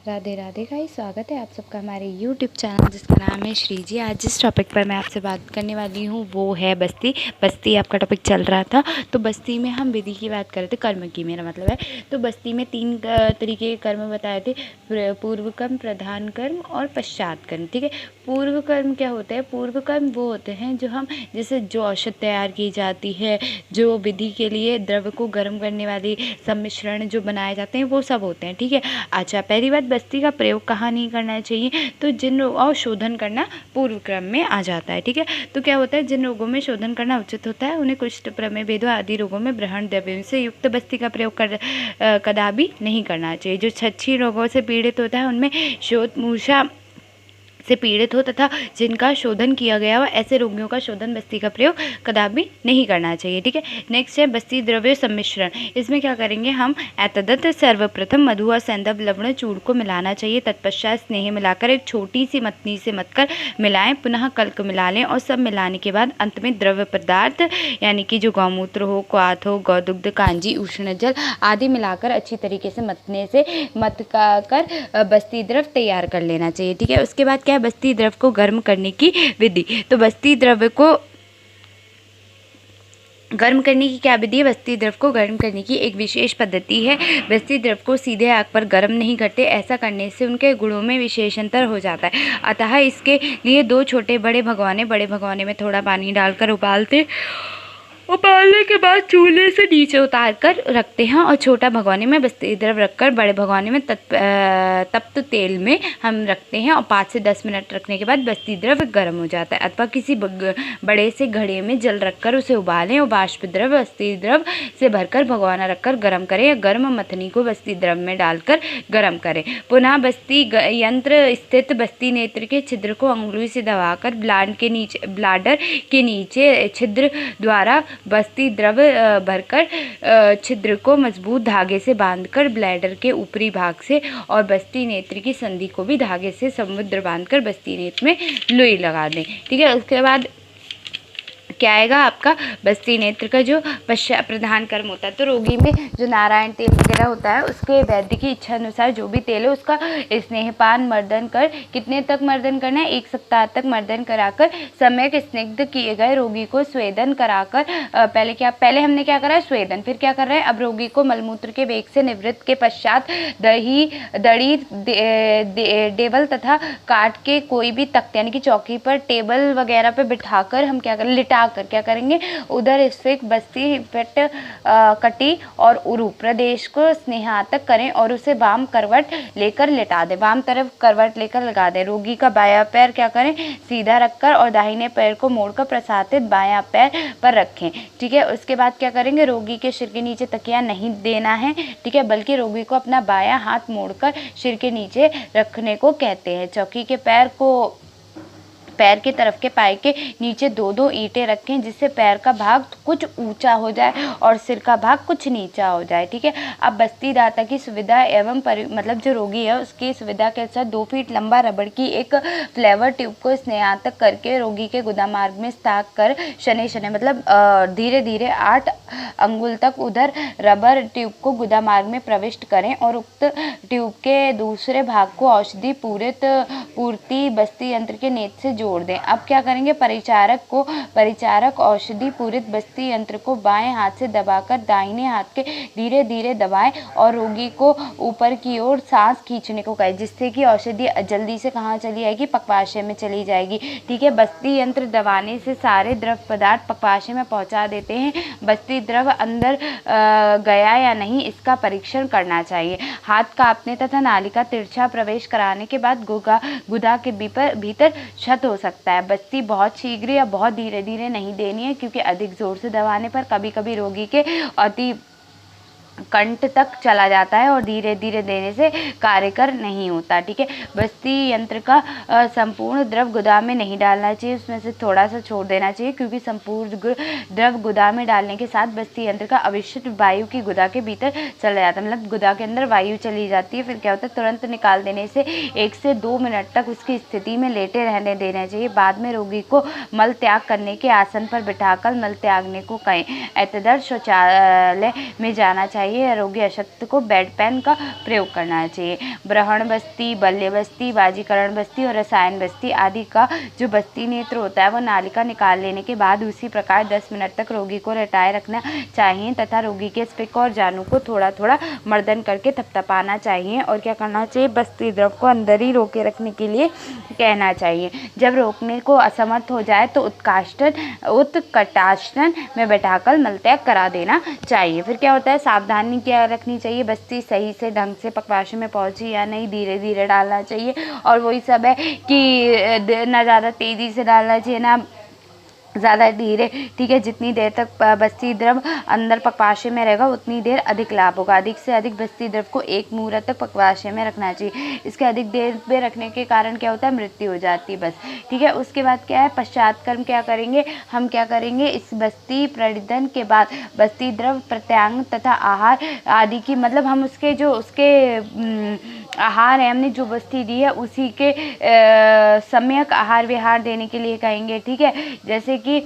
Radhe Radhe guys, स्वागत है आप सबका हमारे YouTube चैनल जिसका नाम है श्री जी। आज जिस टॉपिक पर मैं आपसे बात करने वाली हूँ वो है बस्ती। बस्ती आपका टॉपिक चल रहा था, तो बस्ती में हम विधि की बात कर रहे थे, कर्म की मेरा मतलब है। तो बस्ती में 3 तरीके के कर्म बताए थे, पूर्व कर्म, प्रधान कर्म और पश्चात कर्म। ठीक है, पूर्व कर्म क्या होता है? पूर्व कर्म वो होते हैं जो हम जैसे जो औषध तैयार की जाती है, जो विधि के लिए द्रव्य को गर्म करने वाली सम्मिश्रण जो बनाए जाते हैं, वो सब होते हैं। ठीक है। अच्छा, पहली बात, बस्ती का प्रयोग कहाँ नहीं करना चाहिए? तो जिन और शोधन करना पूर्व क्रम में आ जाता है। ठीक है, तो क्या होता है, जिन रोगों में शोधन करना उचित होता है उन्हें कुष्ठ, प्रमेय, भेदों आदि रोगों में ब्रहण द्रव्यों से युक्त बस्ती का प्रयोग कदापि नहीं करना चाहिए। जो छच्छी रोगों से पीड़ित होता है उनमें शोथ, मूर्छा से पीड़ित हो तथा जिनका शोधन किया गया हो, ऐसे रोगियों का शोधन बस्ती का प्रयोग कदापि नहीं करना चाहिए। ठीक है, नेक्स्ट है बस्ती द्रव्य सम्मिश्रण। इसमें क्या करेंगे हम? एतदत सर्वप्रथम मधु और सैंधव लवण चूर्ण को मिलाना चाहिए, तत्पश्चात स्नेह मिलाकर एक छोटी सी मतनी से मतकर मिलाएं, पुनः कल्क मिला लें और सब मिलाने के बाद अंत में द्रव्य पदार्थ यानी कि जो गौमूत्र हो, क्वाथ हो, गौदुग्ध, कांजी, उष्ण जल आदि मिलाकर अच्छी तरीके से मतने से मत कर बस्ती द्रव तैयार कर लेना चाहिए। ठीक है, उसके बाद क्या है? बस्ती द्रव को गर्म करने की विधि। तो बस्ती द्रव्य को गर्म करने की क्या विधि है? बस्ती द्रव को गर्म करने की एक विशेष पद्धति है। बस्ती द्रव को सीधे आग पर गर्म नहीं करते, ऐसा करने से उनके गुणों में विशेषांतर हो जाता है। अतः इसके लिए 2 छोटे बड़े भगोने में थोड़ा पानी डालकर उबालने के बाद चूल्हे से नीचे उतार कर रखते हैं और छोटा भगोने में बस्ती द्रव रखकर बड़े भगोने में तप्त तेल में हम रखते हैं और 5 से 10 मिनट रखने के बाद बस्ती द्रव गर्म हो जाता है। अथवा किसी बड़े से घड़े में जल रखकर उसे उबालें और बाष्प द्रव बस्ती द्रव से भरकर भगोना रखकर गर्म करें या गर्म मथनी को बस्ती द्रव में डालकर गर्म करें। पुनः बस्ती यंत्र स्थित बस्ती नेत्र के छिद्र को अंगुली से दबाकर ब्लाडर के नीचे छिद्र द्वारा बस्ती द्रव भरकर छिद्र को मजबूत धागे से बांधकर ब्लैडर के ऊपरी भाग से और बस्ती नेत्र की संधि को भी धागे से समुद्र बांधकर बस्ती नेत्र में लोई लगा दें। ठीक है, उसके बाद क्या आएगा आपका? बस्ती नेत्र का जो पश्चात प्रधान कर्म होता है, तो रोगी में जो नारायण तेल वगैरह होता है उसके वैद्य की इच्छा अनुसार जो भी तेल है उसका स्नेहपान मर्दन कर कितने तक मर्दन करना है? 1 सप्ताह तक मर्दन कराकर सम्यक स्निग्ध किए गए रोगी को स्वेदन कराकर पहले हमने क्या करा है? स्वेदन। फिर क्या कर रहे हैं? अब रोगी को मलमूत्र के वेग से निवृत्त के पश्चात दड़ी टेबल तथा काट के कोई भी तख्त यानी कि चौकी पर टेबल वगैरह पे बिठाकर हम क्या करें? लिटा कर क्या करेंगे? उधर स्फिक, बस्ती, पेट, कटी और उरु प्रदेश को स्नेहातक करें और उसे वाम करवट लेकर लेटा दें। वाम तरफ करवट लेकर लगा दें। रोगी का बायां पैर क्या करें? सीधा रखकर और दाहिने पैर को मोड़कर प्रसादित बायां पैर पर रखें। ठीक है, उसके बाद क्या करेंगे? रोगी के सिर के नीचे तकिया नहीं देना है, ठीक है, बल्कि रोगी को अपना बायां हाथ मोड़कर सिर के नीचे रखने को कहते हैं। चौकी के पैर की तरफ के पाए के नीचे 2-2 ईंटें रखें, जिससे पैर का भाग कुछ ऊंचा हो जाए और सिर का भाग कुछ नीचा हो जाए। ठीक है, अब बस्ती दाता की सुविधा एवं मतलब जो रोगी है उसकी सुविधा के अनुसार 2 फीट लंबा रबड़ की एक फ्लेवर ट्यूब को स्नेहातक करके रोगी के गुदा मार्ग में स्थाक कर शनि शनि मतलब धीरे धीरे 8 अंगुल तक उधर रबर ट्यूब को गुदा मार्ग में प्रविष्ट करें और उक्त ट्यूब के दूसरे भाग को औषधि पूर्ति बस्ती यंत्र के नेत्र से जोड़ दें। अब क्या करेंगे? परिचारक औषधि पूरित बस्ती यंत्र को बाएं हाथ से दबाकर दाहिने हाथ के धीरे धीरे दबाएं और रोगी को ऊपर की ओर सांस खींचने को कहें, जिससे कि औषधि जल्दी से कहाँ चली जाएगी? पक्वाशय में चली जाएगी। ठीक है, बस्ती यंत्र दबाने से सारे द्रव पदार्थ पक्वाशय में पहुंचा देते हैं। बस्ती द्रव अंदर गया या नहीं इसका परीक्षण करना चाहिए। हाथ कांपने तथा नालिका तिरछा प्रवेश कराने के बाद गुदा के भीतर क्षत हो सकता है। बस्ती बहुत शीघ्र या बहुत धीरे धीरे नहीं देनी है, क्योंकि अधिक जोर से दबाने पर कभी कभी रोगी के अति कंठ तक चला जाता है और धीरे धीरे देने से कार्यकर नहीं होता। ठीक है, बस्ती यंत्र का संपूर्ण द्रव गुदा में नहीं डालना चाहिए, उसमें से थोड़ा सा छोड़ देना चाहिए, क्योंकि संपूर्ण द्रव गुदा में डालने के साथ बस्ती यंत्र का अवशिष्ट वायु की गुदा के भीतर चला जाता है, मतलब गुदा के अंदर वायु चली जाती है। फिर क्या होता है? तुरंत निकाल देने से 1 से 2 मिनट तक उसकी स्थिति में लेटे रहने देना चाहिए। बाद में रोगी को मल त्याग करने के आसन पर बिठाकर मल त्यागने को कहें। एतदर शौचालय में जाना चाहिए चाहिए। रोगी अशक्त को बेड पेन का प्रयोग करना चाहिए। ब्रहण बस्ती, बल्य बस्ती, बाजीकरण बस्ती और रसायन बस्ती आदि का जो बस्ती नेत्र होता है वो नालिका निकाल लेने के बाद उसी प्रकार 10 मिनट तक रोगी को लेटाए रखना चाहिए तथा रोगी के स्पिक और जानू को थोड़ा थोड़ा मर्दन करके थपथपाना चाहिए। और क्या करना चाहिए, बस्ती द्रव को अंदर ही रोके रखने के लिए कहना चाहिए। जब रोकने को असमर्थ हो जाए तो उत्कटासन में बैठाकर मलत्याग करा देना चाहिए। फिर क्या होता है, सावधानी क्या रखनी चाहिए, बस्ती सही से ढंग से पक्वाशय में पहुंची या नहीं, धीरे धीरे डालना चाहिए। और वही सब है कि ना ज़्यादा तेज़ी से डालना चाहिए ना ज़्यादा धीरे, ठीक है। जितनी देर तक बस्ती द्रव अंदर पक्वाशय में रहेगा उतनी देर अधिक लाभ होगा। अधिक से अधिक बस्ती द्रव को 1 मुहूर्त तक पक्वाशय में रखना चाहिए। इसके अधिक देर में रखने के कारण क्या होता है, मृत्यु हो जाती है, बस, ठीक है। उसके बाद क्या है, पश्चात कर्म क्या करेंगे, हम क्या करेंगे, इस बस्ती प्रणिधन के बाद बस्ती द्रव प्रत्यांग तथा आहार आदि की, मतलब हम उसके जो आहार है, हमने जो बस्ती दी है उसी के सम्यक आहार विहार देने के लिए कहेंगे, ठीक है। जैसे कि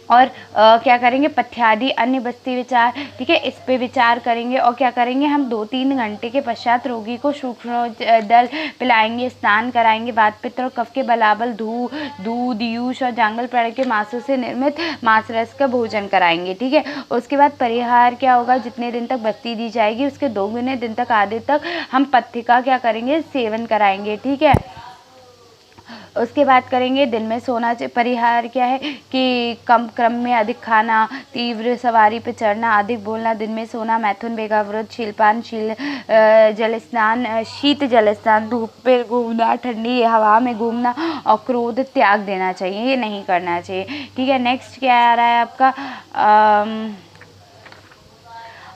और क्या करेंगे, पथ्यादि अन्य बस्ती विचार, ठीक है, इस पे विचार करेंगे। और क्या करेंगे, हम 2-3 घंटे के पश्चात रोगी को सूक्ष्म दल पिलाएंगे, स्नान कराएंगे, वात पित्त और कफ के बलाबल दूध यूष और जांगल प्राणी के मांसों से निर्मित मांस रस का भोजन कराएंगे, ठीक है। उसके बाद परिहार क्या होगा, जितने दिन तक बस्ती दी जाएगी उसके 2 दिन तक आधे तक हम पथ्य का क्या करेंगे, सेवन कराएंगे, ठीक है। उसके बाद करेंगे दिन में सोना। परिहार क्या है कि कम क्रम में अधिक खाना, तीव्र सवारी पे चढ़ना, अधिक बोलना, दिन में सोना, मैथुन, वेगावृत, शीलपान, जल स्नान, शीत जल स्नान, धूप पे घूमना, ठंडी हवा में घूमना और क्रोध त्याग देना चाहिए, ये नहीं करना चाहिए, ठीक है। नेक्स्ट क्या आ रहा है आपका,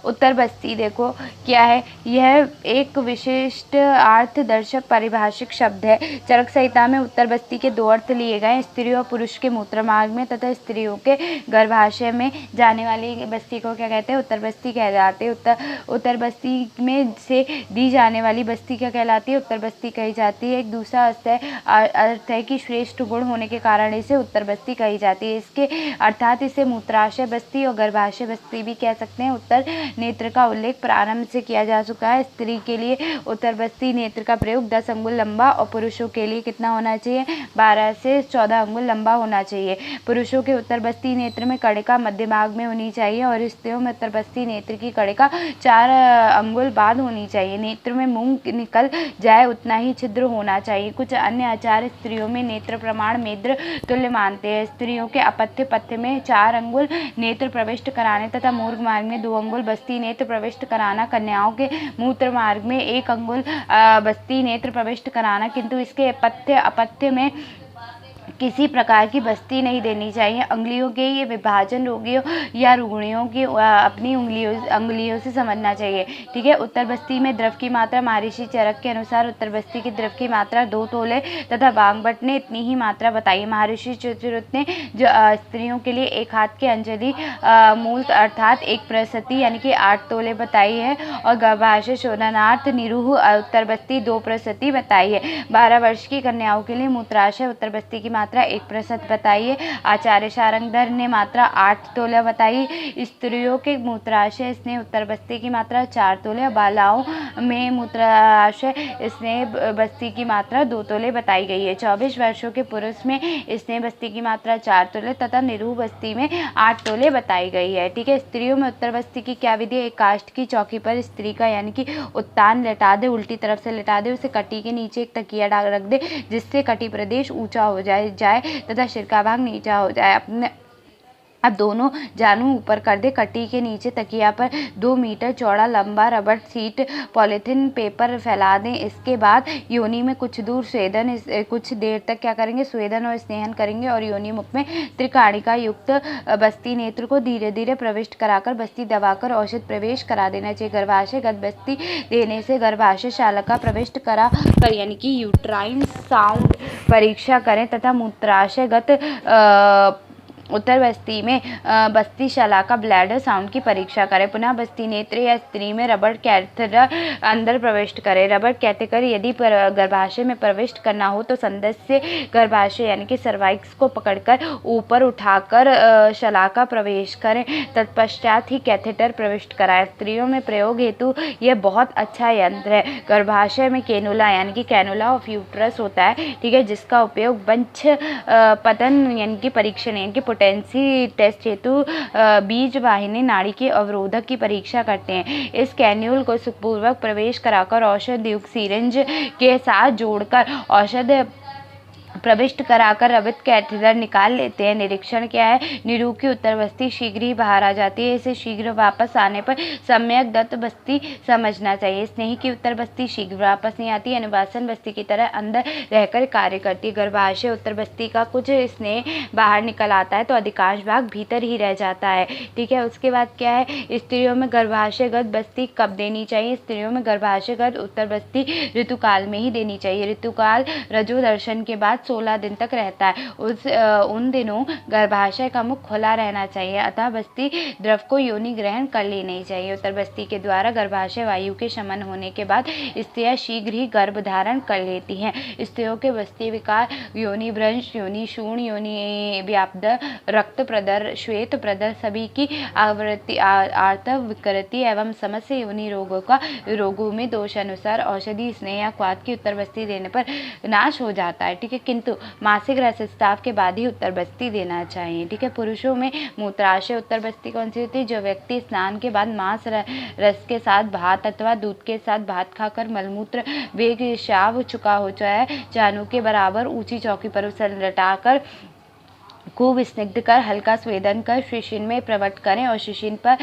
उत्तर बस्ती। देखो क्या है, यह एक विशिष्ट अर्थदर्शक पारिभाषिक शब्द है। चरक संहिता में उत्तर बस्ती के 2 अर्थ लिए गए, स्त्रियों और पुरुष के मूत्र मार्ग में तथा स्त्रियों के गर्भाशय में जाने वाली बस्ती को क्या कहते हैं, उत्तर बस्ती कहलाते हैं। उत्तर बस्ती में से दी जाने वाली बस्ती क्या कहलाती है, उत्तर बस्ती कही जाती है। एक दूसरा अर्थ है कि श्रेष्ठ गुण होने के कारण इसे उत्तर बस्ती कही जाती है। इसके अर्थात इसे मूत्राशय बस्ती और गर्भाशय बस्ती भी कह सकते हैं। उत्तर नेत्र का उल्लेख प्रारंभ से किया जा चुका है। स्त्री के लिए उत्तर बस्ती नेत्र का प्रयोग 10 अंगुल लंबा और पुरुषों के लिए कितना होना चाहिए, 12 से 14 अंगुल लंबा होना चाहिए। पुरुषों के उत्तर बस्ती नेत्र में कड़िका मध्य भाग में होनी चाहिए और स्त्रियों में उत्तर बस्ती नेत्र की कड़िका 4 अंगुल बाद होनी चाहिए। नेत्र में मूंग निकल जाए उतना ही छिद्र होना चाहिए। कुछ अन्य आचार्य स्त्रियों में नेत्र प्रमाण मेद्र तुल्य मानते हैं। स्त्रियों के अपत्य पथ्य में 4 अंगुल नेत्र प्रविष्ट कराने तथा मूर्ग मार्ग में 2 अंगुल बस्ती नेत्र प्रविष्ट कराना, कन्याओं के मूत्र मार्ग में 1 अंगुल बस्ती नेत्र प्रविष्ट कराना, किंतु इसके अपत्य में किसी प्रकार की बस्ती नहीं देनी चाहिए। अंगुलियों के ये विभाजन रोगियों या रुग्णियों की अपनी अंगुलियों से समझना चाहिए, ठीक है। उत्तर बस्ती में द्रव की मात्रा महर्षि चरक के अनुसार उत्तर बस्ती की द्रव की मात्रा 2 तोले तथा वाग्भट ने इतनी ही मात्रा बताई। महर्षि चतुर्थ ने जो स्त्रियों के लिए 1 हाथ के अंजलि मूल अर्थात 1 प्रसति यानी कि 8 तोले बताई है और गर्भाशय शोधनार्थ निरूह उत्तर बस्ती 2 प्रसति बताई है। 12 वर्ष की कन्याओं के लिए मूत्राशय उत्तर बस्ती की मात्रा 1% बताई है। आचार्य शारंगधर ने मात्रा 8 तोले बताई। स्त्रियों के मूत्राशय स्नेह उत्तर बस्ती की मात्रा 4 तोले, बालाओं में मूत्राशय स्नेह बस्ती की मात्रा 2 तोले बताई गई है। 24 वर्षों के पुरुष में स्नेह बस्ती की मात्रा 4 तोले तथा निरूह बस्ती में 8 तोले बताई गई है, ठीक है। स्त्रियों में उत्तर बस्ती की क्या विधि है, एक काष्ठ की चौकी पर स्त्री का यानी कि उत्तान लेटा दे, उल्टी तरफ से लेटा दे, उसे कटी के नीचे एक तकिया रख दे जिससे कटी प्रदेश ऊंचा हो जाए तथा सिर का भाग नीचा हो जाए। अब दोनों जानू ऊपर कर दे, कटी के नीचे तकिया पर 2 मीटर चौड़ा लंबा रबर शीट पॉलीथीन पेपर फैला दें। इसके बाद योनि में कुछ दूर स्वेदन, कुछ देर तक क्या करेंगे, स्वेदन और स्नेहन करेंगे और योनि मुख में त्रिकाणिका युक्त बस्ती नेत्र को धीरे धीरे प्रविष्ट कराकर बस्ती दबाकर औषध प्रवेश करा देना चाहिए। गर्भाशय गत बस्ती देने से गर्भाशय शालका प्रविष्ट करा कर यानी कि यूट्राइन साउंड परीक्षा करें तथा मूत्राशय गत उत्तर बस्ती में बस्ती शलाका ब्लैडर साउंड की परीक्षा करें। पुनः बस्ती नेत्र या स्त्री में रबड़ कैथेटर अंदर प्रविष्ट करें। रबड़ कैथेटर यदि गर्भाशय में प्रविष्ट करना हो तो सदस्य गर्भाशय यानी कि सर्वाइक्स को पकड़कर ऊपर उठाकर शलाका प्रवेश करें, तत्पश्चात ही कैथेटर प्रविष्ट कराएं। स्त्रियों में प्रयोग हेतु यह बहुत अच्छा यंत्र है। गर्भाशय में कैनुला यानी कि कैनुला ऑफ यूट्रस होता है, ठीक है, जिसका उपयोग वंश पतन यानी कि परीक्षण यानी कि पोटेंसी टेस्ट हेतु बीज वाहिनी नाड़ी के अवरोधक की परीक्षा करते हैं। इस कैन्यूल को सुखपूर्वक प्रवेश कराकर औषध युक्त सिरिंज के साथ जोड़कर औषध प्रविष्ट कराकर रवित कैथेटर निकाल लेते हैं। निरीक्षण क्या है? निरू की उत्तर बस्ती शीघ्र ही बाहर आ जाती है। इसे शीघ्र वापस आने पर सम्यक दत्त बस्ती समझना चाहिए। स्नेही की उत्तर बस्ती शीघ्र वापस नहीं आती, अनुवासन बस्ती की तरह अंदर रहकर कार्य करती है। गर्भाशय उत्तर बस्ती का कुछ स्नेह बाहर निकल आता है तो अधिकांश भाग भीतर ही रह जाता है, ठीक है। उसके बाद क्या है? स्त्रियों में गर्भाशयगत बस्ती कब देनी चाहिए? स्त्रियों में गर्भाशयगत उत्तर बस्ती ऋतुकाल में ही देनी चाहिए। ऋतुकाल रजो दर्शन के बाद 16 दिन तक रहता है। उन दिनों गर्भाशय का मुख खुला रहना चाहिए, अतः बस्ती द्रव को योनि ग्रहण कर लेनी चाहिए। उत्तर बस्ती के द्वारा गर्भाशय वायु के शमन होने के बाद स्त्रियां शीघ्र ही गर्भ धारण कर लेती हैं। स्त्रियों के बस्ती विकार योनि भ्रंश, योनि शूण, योनि व्याप्त, रक्त प्रदर, श्वेत प्रदर सभी की आवृत्ति आर्तव विकृति एवं समस्त योनि रोगों में दोष अनुसार औषधि स्नेह या क्वाथ की उत्तर बस्ती देने पर नाश हो जाता है, ठीक है। किंतु मासिक रक्तस्राव के बाद ही उत्तर बस्ती देना चाहिए, ठीक है। पुरुषों में मूत्राशय उत्तर बस्ती कौन सी होती है? जो व्यक्ति स्नान के बाद मांस रस के साथ भात अथवा दूध के साथ भात खाकर मलमूत्र वेग शाव चुका हो जाए, जानू के बराबर ऊंची चौकी पर उसे लटाकर खूब स्निग्ध कर हल्का स्वेदन कर शिशिन में प्रवट करें और शिशिन पर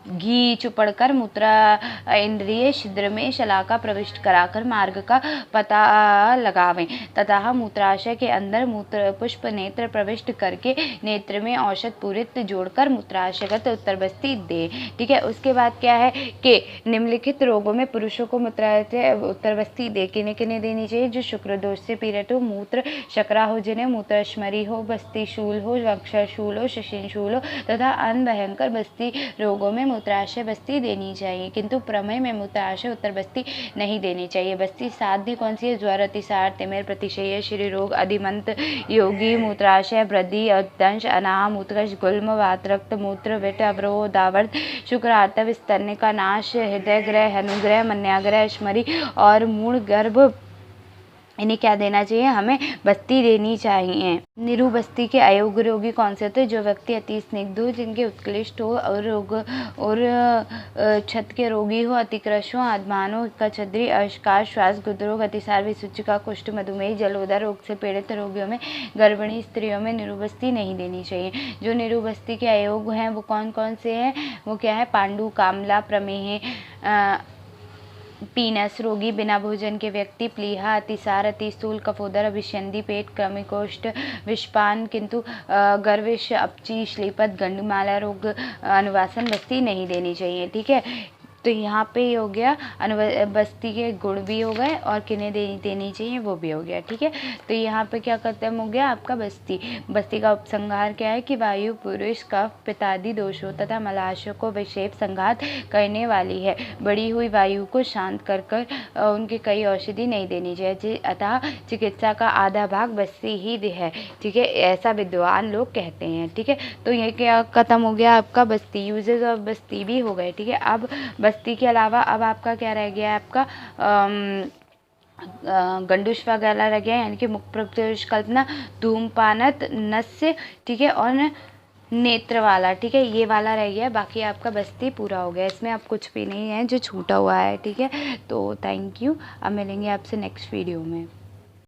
घी चुपड़कर मूत्रा इंद्रिय छिद्र में शलाका प्रविष्ट कराकर मार्ग का पता लगावें तथा मूत्राशय के अंदर मूत्र पुष्प नेत्र प्रविष्ट करके नेत्र में औषध पूरित जोड़कर मूत्राशयगत उत्तर बस्ती दे, ठीक है। उसके बाद क्या है कि निम्नलिखित रोगों में पुरुषों को मूत्राशय उत्तर बस्ती दे किन्हें देनी चाहिए? जो शुक्र दोष से पीड़ित हो, मूत्र शकरा हो, जिन्हें मूत्रश्मरी हो, बस्ती शूल हो, वक्षशूल हो, शिशिन शूल हो तथा अन्य भयंकर बस्ती रोगों में मूत्राशय बस्ती देनी चाहिए, किंतु प्रमेय में मूत्राशय उत्तर बस्ती नहीं देनी चाहिए। बस्ती साध्य कौन सी है? ज्वर, अतिसार, तिमिर, प्रतिशय, श्री रोग, अधिमंत, योगी, मूत्राशय, वृद्धि, दंश, अनाह, मूत्रकश, गुल्म, वात, रक्त, मूत्र, विट, अवरोह, दावर्त, शुक्र, आर्तव, स्तन्य का नाश, हृदय ग्रह, हनुग्रह, मन्याग्रह, स्मरी और मूल गर्भ, इन्हें क्या देना चाहिए? हमें बस्ती देनी चाहिए। निरू बस्ती के अयोग्य रोगी कौन से होते हैं? जो व्यक्ति अति स्निग्ध हो, जिनके उत्कृष्ट हो और छत के रोगी हो, अतिकृश हो, आत्मान हो, कछद्री, अश्कार, श्वास गुदरोग, अतिसार, विसूचिका, कुष्ठ, मधुमेह, जलोदर रोग से पीड़ित रोगियों में, गर्भिणी स्त्रियों में निरू बस्ती नहीं देनी चाहिए। जो निरू बस्ती के अयोग्य हैं वो कौन कौन से हैं? वो क्या है? पांडु, कामला, प्रमेह, पीनस रोगी, बिना भोजन के व्यक्ति, प्लीहा, अतिसार, अतिस्थूल, कफोदर, अभिषंदी, पेट, कृमिकोष्ठ, विषपान, किंतु गर्विश, अपची, श्लीपत, गंडमाला रोग, अनुवासन बस्ती नहीं देनी चाहिए, ठीक है। तो यहाँ पे हो गया बस्ती के गुण भी हो गए और किन्हें देनी चाहिए वो भी हो गया, ठीक है। तो यहाँ पे क्या खत्म हो गया आपका बस्ती का उपसंहार क्या है कि वायु, पुरुष, कफ, पित्तादि दोषों तथा मलाशयों को विक्षेप संघात करने वाली है। बढ़ी हुई वायु को शांत कर उनकी कई औषधि नहीं देनी चाहिए, अतः चिकित्सा का आधा भाग बस्ती ही है, ठीक है, ऐसा विद्वान लोग कहते हैं, ठीक है। तो ये क्या खत्म हो गया आपका बस्ती, यूजेज ऑफ बस्ती भी हो गए, ठीक है। अब बस्ती के अलावा अब आपका क्या रह गया है? आपका गंडुष वगैरह रह गया, यानी कि मुख प्रत्युष कल्पना, धूमपानत, नस्य, ठीक है, और नेत्र वाला, ठीक है, ये वाला रह गया। बाकी आपका बस्ती पूरा हो गया, इसमें अब कुछ भी नहीं है जो छूटा हुआ है, ठीक है। तो थैंक यू, अब मिलेंगे आपसे नेक्स्ट वीडियो में।